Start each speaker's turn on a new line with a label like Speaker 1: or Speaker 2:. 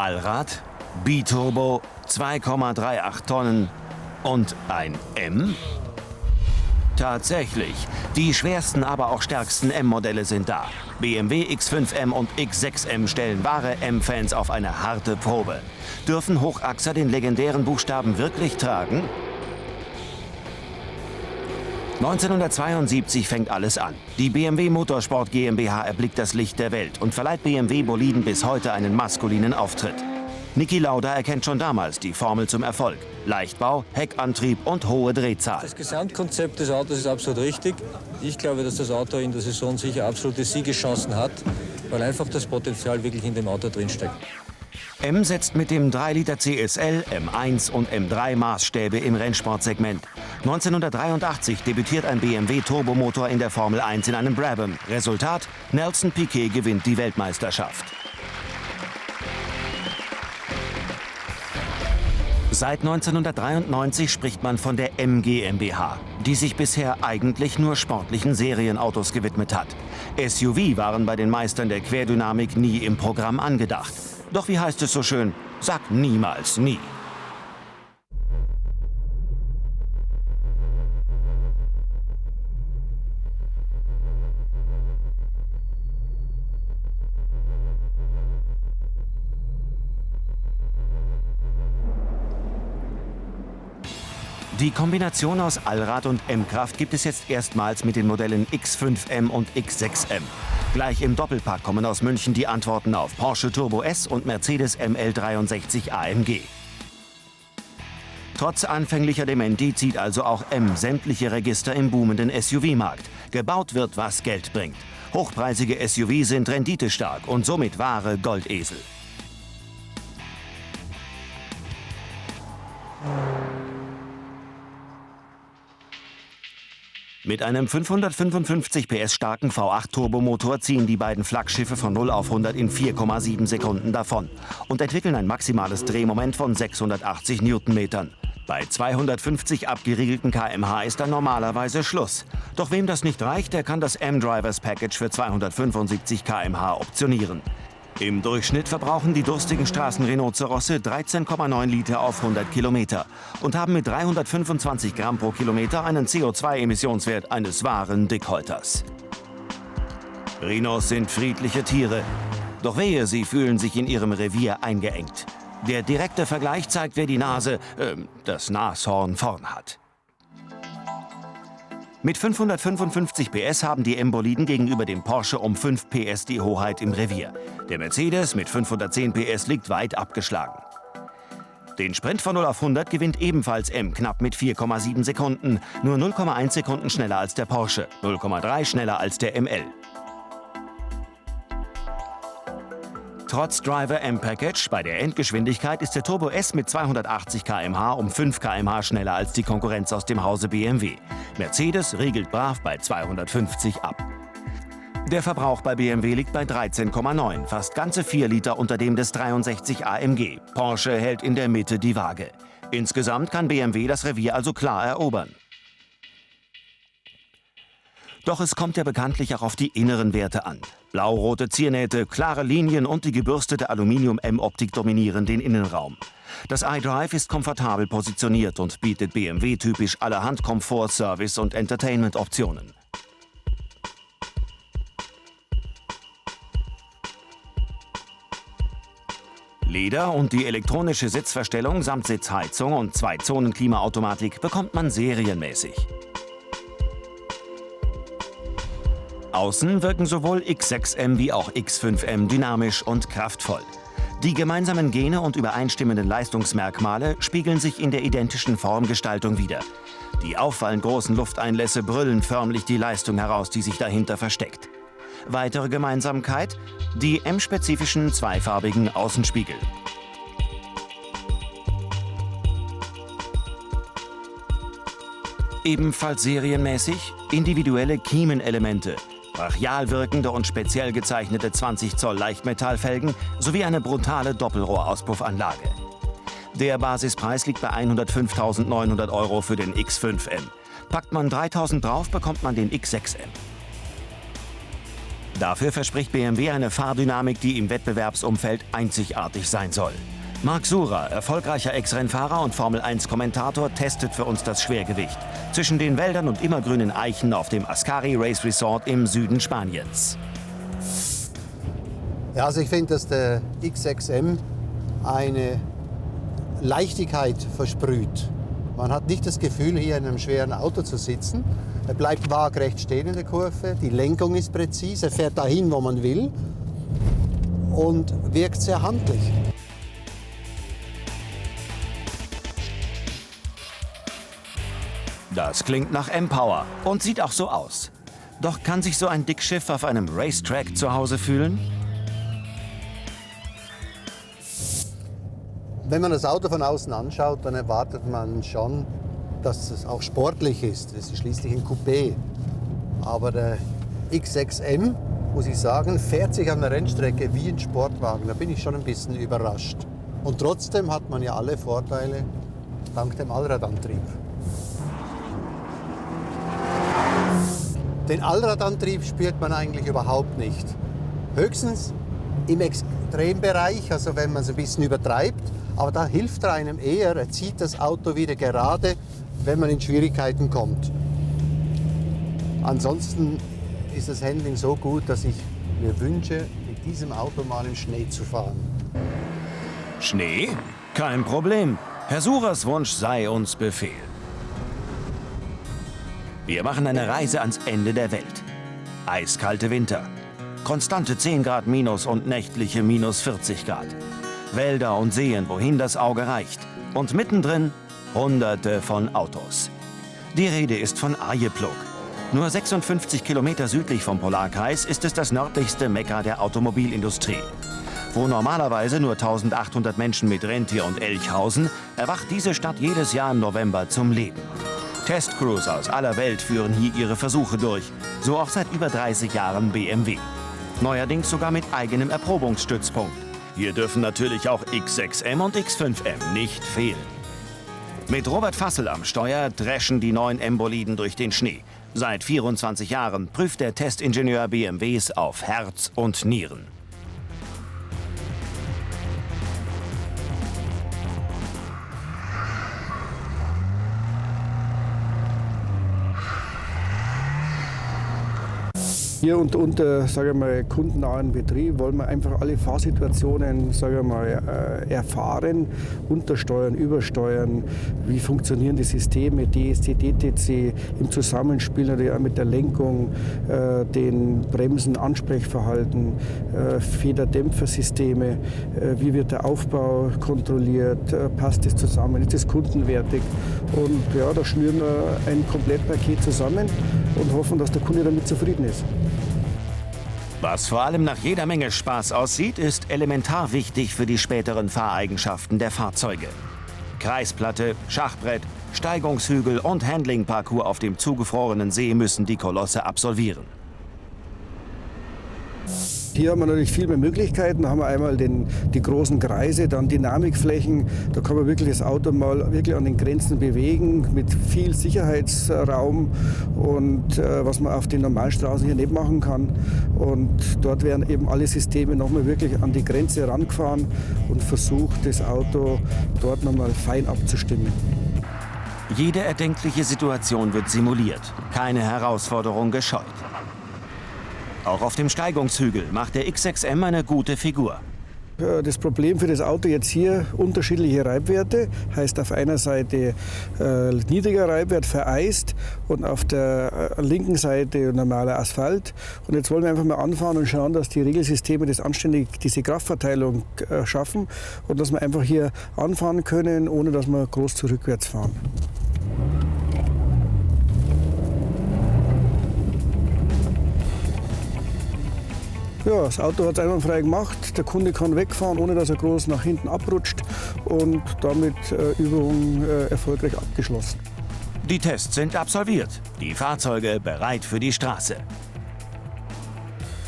Speaker 1: Allrad, Biturbo, 2,38 Tonnen und ein M? Tatsächlich, die schwersten, aber auch stärksten M-Modelle sind da. BMW X5M und X6M stellen wahre M-Fans auf eine harte Probe. Dürfen Hochachser den legendären Buchstaben wirklich tragen? 1972 fängt alles an. Die BMW Motorsport GmbH erblickt das Licht der Welt und verleiht BMW-Boliden bis heute einen maskulinen Auftritt. Niki Lauda erkennt schon damals die Formel zum Erfolg. Leichtbau, Heckantrieb und hohe Drehzahl.
Speaker 2: Das Gesamtkonzept des Autos ist absolut richtig. Ich glaube, dass das Auto in der Saison sicher absolute Siegeschancen hat, weil einfach das Potenzial wirklich in dem Auto drinsteckt.
Speaker 1: M setzt mit dem 3-Liter CSL, M1 und M3 Maßstäbe im Rennsportsegment. 1983 debütiert ein BMW Turbomotor in der Formel 1 in einem Brabham. Resultat: Nelson Piquet gewinnt die Weltmeisterschaft. Seit 1993 spricht man von der M GmbH, die sich bisher eigentlich nur sportlichen Serienautos gewidmet hat. SUV waren bei den Meistern der Querdynamik nie im Programm angedacht. Doch wie heißt es so schön, sag niemals nie. Die Kombination aus Allrad und M-Kraft gibt es jetzt erstmals mit den Modellen X5M und X6M. Gleich im Doppelpack kommen aus München die Antworten auf Porsche Turbo S und Mercedes ML63 AMG. Trotz anfänglicher Dementi zieht also auch M sämtliche Register im boomenden SUV-Markt. Gebaut wird, was Geld bringt. Hochpreisige SUVs sind renditestark und somit wahre Goldesel. Mit einem 555 PS starken V8-Turbomotor ziehen die beiden Flaggschiffe von 0 auf 100 in 4,7 Sekunden davon und entwickeln ein maximales Drehmoment von 680 Newtonmetern. Bei 250 abgeriegelten km/h ist dann normalerweise Schluss. Doch wem das nicht reicht, der kann das M-Drivers Package für 275 km/h optionieren. Im Durchschnitt verbrauchen die durstigen Straßenrhinozerosse 13,9 Liter auf 100 Kilometer und haben mit 325 Gramm pro Kilometer einen CO2-Emissionswert eines wahren Dickhäuters. Rhinos sind friedliche Tiere, doch wehe, sie fühlen sich in ihrem Revier eingeengt. Der direkte Vergleich zeigt, wer die das Nashorn vorn hat. Mit 555 PS haben die M-Boliden gegenüber dem Porsche um 5 PS die Hoheit im Revier. Der Mercedes mit 510 PS liegt weit abgeschlagen. Den Sprint von 0 auf 100 gewinnt ebenfalls M knapp mit 4,7 Sekunden, nur 0,1 Sekunden schneller als der Porsche, 0,3 schneller als der ML. Trotz Driver M-Package bei der Endgeschwindigkeit ist der Turbo S mit 280 km/h um 5 km/h schneller als die Konkurrenz aus dem Hause BMW. Mercedes riegelt brav bei 250 ab. Der Verbrauch bei BMW liegt bei 13,9, fast ganze 4 Liter unter dem des 63 AMG. Porsche hält in der Mitte die Waage. Insgesamt kann BMW das Revier also klar erobern. Doch es kommt ja bekanntlich auch auf die inneren Werte an. Blau-rote Ziernähte, klare Linien und die gebürstete Aluminium-M-Optik dominieren den Innenraum. Das iDrive ist komfortabel positioniert und bietet BMW-typisch allerhand Komfort, Service und Entertainment-Optionen. Leder und die elektronische Sitzverstellung samt Sitzheizung und 2-Zonen-Klimaautomatik bekommt man serienmäßig. Außen wirken sowohl X6M wie auch X5M dynamisch und kraftvoll. Die gemeinsamen Gene und übereinstimmenden Leistungsmerkmale spiegeln sich in der identischen Formgestaltung wider. Die auffallend großen Lufteinlässe brüllen förmlich die Leistung heraus, die sich dahinter versteckt. Weitere Gemeinsamkeit: die M-spezifischen zweifarbigen Außenspiegel. Ebenfalls serienmäßig individuelle Kiemenelemente, brachial wirkende und speziell gezeichnete 20 Zoll Leichtmetallfelgen sowie eine brutale Doppelrohrauspuffanlage. Der Basispreis liegt bei 105.900 € für den X5M. Packt man 3.000 drauf, bekommt man den X6M. Dafür verspricht BMW eine Fahrdynamik, die im Wettbewerbsumfeld einzigartig sein soll. Marc Surer, erfolgreicher Ex-Rennfahrer und Formel-1-Kommentator, testet für uns das Schwergewicht zwischen den Wäldern und immergrünen Eichen auf dem Ascari Race Resort im Süden Spaniens.
Speaker 3: Ja, also ich finde, dass der X6M eine Leichtigkeit versprüht. Man hat nicht das Gefühl, hier in einem schweren Auto zu sitzen. Er bleibt waagrecht stehen in der Kurve, die Lenkung ist präzise, er fährt dahin, wo man will und wirkt sehr handlich.
Speaker 1: Das klingt nach M-Power und sieht auch so aus. Doch kann sich so ein Dickschiff auf einem Racetrack zu Hause fühlen?
Speaker 3: Wenn man das Auto von außen anschaut, dann erwartet man schon, dass es auch sportlich ist. Es ist schließlich ein Coupé. Aber der X6M, muss ich sagen, fährt sich an der Rennstrecke wie ein Sportwagen. Da bin ich schon ein bisschen überrascht. Und trotzdem hat man ja alle Vorteile dank dem Allradantrieb. Den Allradantrieb spürt man eigentlich überhaupt nicht. Höchstens im Extrembereich, also wenn man es ein bisschen übertreibt. Aber da hilft er einem eher, er zieht das Auto wieder gerade, wenn man in Schwierigkeiten kommt. Ansonsten ist das Handling so gut, dass ich mir wünsche, mit diesem Auto mal im Schnee zu fahren.
Speaker 1: Schnee? Kein Problem. Herr Surers Wunsch sei uns Befehl. Wir machen eine Reise ans Ende der Welt. Eiskalte Winter, konstante 10 Grad minus und nächtliche minus 40 Grad. Wälder und Seen, wohin das Auge reicht. Und mittendrin Hunderte von Autos. Die Rede ist von Arjeplog. Nur 56 Kilometer südlich vom Polarkreis ist es das nördlichste Mekka der Automobilindustrie. Wo normalerweise nur 1800 Menschen mit Rentier und Elch hausen, erwacht diese Stadt jedes Jahr im November zum Leben. Testcrews aus aller Welt führen hier ihre Versuche durch, so auch seit über 30 Jahren BMW. Neuerdings sogar mit eigenem Erprobungsstützpunkt. Hier dürfen natürlich auch X6M und X5M nicht fehlen. Mit Robert Fassel am Steuer dreschen die neuen M-Boliden durch den Schnee. Seit 24 Jahren prüft der Testingenieur BMWs auf Herz und Nieren.
Speaker 4: Hier unter sage ich mal, kundennahen Betrieb wollen wir einfach alle Fahrsituationen sage ich mal, erfahren, untersteuern, übersteuern, wie funktionieren die Systeme, DSC, DTC, im Zusammenspiel natürlich auch mit der Lenkung, den Bremsen, Ansprechverhalten, Federdämpfersysteme, wie wird der Aufbau kontrolliert, passt es zusammen, ist es kundenwertig. Und ja, da schnüren wir ein Komplettpaket zusammen und hoffen, dass der Kunde damit zufrieden ist.
Speaker 1: Was vor allem nach jeder Menge Spaß aussieht, ist elementar wichtig für die späteren Fahreigenschaften der Fahrzeuge. Kreisplatte, Schachbrett, Steigungshügel und Handlingparcours auf dem zugefrorenen See müssen die Kolosse absolvieren.
Speaker 4: Hier haben wir natürlich viel mehr Möglichkeiten. Da haben wir einmal die großen Kreise, dann Dynamikflächen. Da kann man wirklich das Auto mal wirklich an den Grenzen bewegen, mit viel Sicherheitsraum und was man auf den normalen Straßen hier nicht machen kann. Und dort werden eben alle Systeme nochmal wirklich an die Grenze rangefahren und versucht, das Auto dort nochmal fein abzustimmen.
Speaker 1: Jede erdenkliche Situation wird simuliert, keine Herausforderung gescheut. Auch auf dem Steigungshügel macht der X6M eine gute Figur.
Speaker 4: Das Problem für das Auto jetzt hier, unterschiedliche Reibwerte, heißt auf einer Seite niedriger Reibwert, vereist, und auf der linken Seite normaler Asphalt. Und jetzt wollen wir einfach mal anfahren und schauen, dass die Regelsysteme das anständig diese Kraftverteilung schaffen und dass wir einfach hier anfahren können, ohne dass wir groß zurückwärts fahren. Ja, das Auto hat es einwandfrei gemacht. Der Kunde kann wegfahren, ohne dass er groß nach hinten abrutscht, und damit Übung erfolgreich abgeschlossen.
Speaker 1: Die Tests sind absolviert, die Fahrzeuge bereit für die Straße.